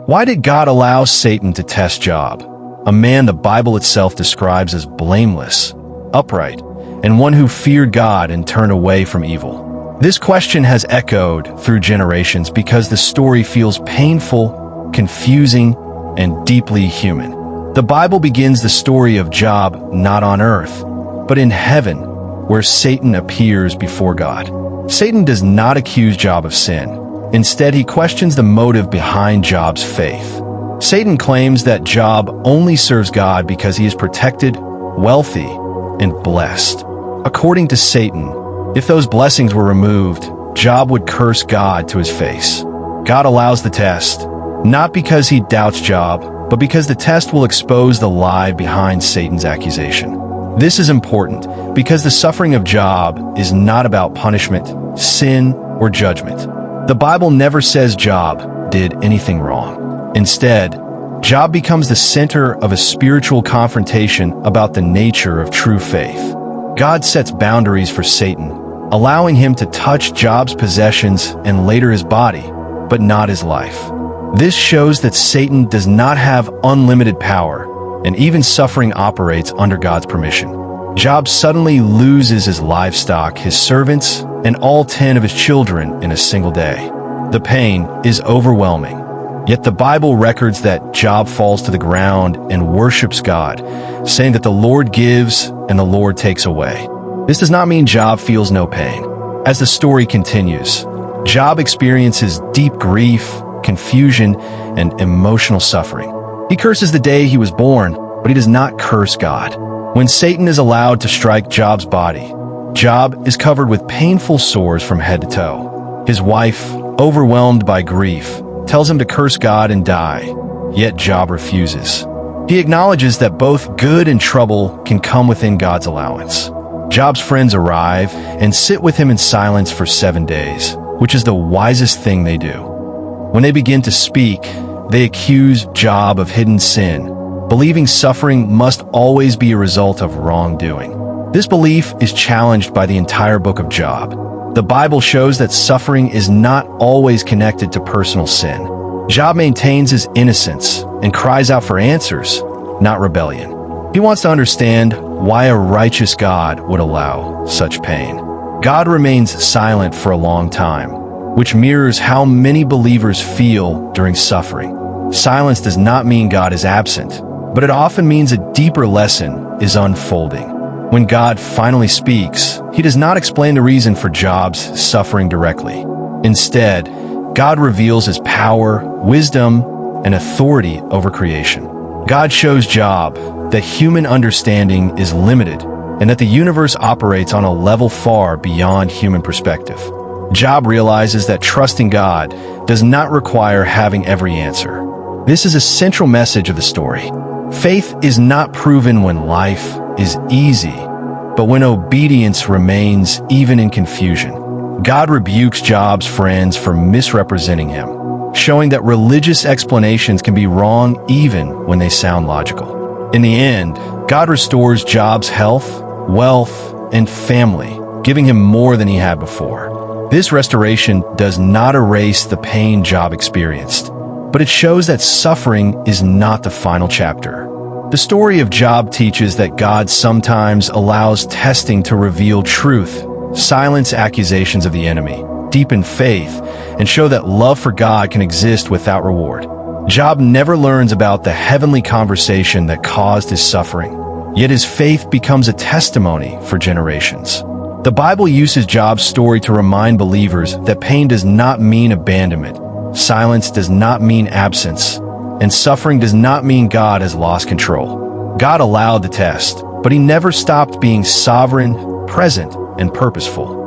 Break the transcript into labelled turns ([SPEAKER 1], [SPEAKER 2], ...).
[SPEAKER 1] Why did God allow Satan to test Job, a man the Bible itself describes as blameless, upright, and one who feared God and turned away from evil? This question has echoed through generations because the story feels painful, confusing, and deeply human. The Bible begins the story of Job not on earth, but in heaven, where Satan appears before God. Satan does not accuse Job of sin. Instead, he questions the motive behind Job's faith. Satan claims that Job only serves God because he is protected, wealthy, and blessed. According to Satan, if those blessings were removed, Job would curse God to his face. God allows the test, not because he doubts Job, but because the test will expose the lie behind Satan's accusation. This is important because the suffering of Job is not about punishment, sin, or judgment. The Bible never says Job did anything wrong. Instead, Job becomes the center of a spiritual confrontation about the nature of true faith. God sets boundaries for Satan, allowing him to touch Job's possessions and later his body, but not his life. This shows that Satan does not have unlimited power, and even suffering operates under God's permission. Job suddenly loses his livestock, his servants, and all 10 of his children in a single day. The pain is overwhelming. Yet the Bible records that Job falls to the ground and worships God, saying that the Lord gives and the Lord takes away. This does not mean Job feels no pain. As the story continues, Job experiences deep grief, confusion, and emotional suffering. He curses the day he was born, but he does not curse God. When Satan is allowed to strike Job's body, Job is covered with painful sores from head to toe. His wife, overwhelmed by grief, tells him to curse God and die, yet Job refuses. He acknowledges that both good and trouble can come within God's allowance. Job's friends arrive and sit with him in silence for 7 days, which is the wisest thing they do. When they begin to speak, they accuse Job of hidden sin, believing suffering must always be a result of wrongdoing. This belief is challenged by the entire book of Job. The Bible shows that suffering is not always connected to personal sin. Job maintains his innocence and cries out for answers, not rebellion. He wants to understand why a righteous God would allow such pain. God remains silent for a long time, which mirrors how many believers feel during suffering. Silence does not mean God is absent, but it often means a deeper lesson is unfolding. When God finally speaks, he does not explain the reason for Job's suffering directly. Instead, God reveals his power, wisdom, and authority over creation. God shows Job that human understanding is limited and that the universe operates on a level far beyond human perspective. Job realizes that trusting God does not require having every answer. This is a central message of the story. Faith is not proven when life is easy, but when obedience remains even in confusion. God rebukes Job's friends for misrepresenting him, showing that religious explanations can be wrong even when they sound logical. In the end, God restores Job's health, wealth, and family, giving him more than he had before. This restoration does not erase the pain Job experienced, but it shows that suffering is not the final chapter. The story of Job teaches that God sometimes allows testing to reveal truth, silence accusations of the enemy, deepen faith, and show that love for God can exist without reward. Job never learns about the heavenly conversation that caused his suffering, yet his faith becomes a testimony for generations. The Bible uses Job's story to remind believers that pain does not mean abandonment, silence does not mean absence, and suffering does not mean God has lost control. God allowed the test, but he never stopped being sovereign, present, and purposeful.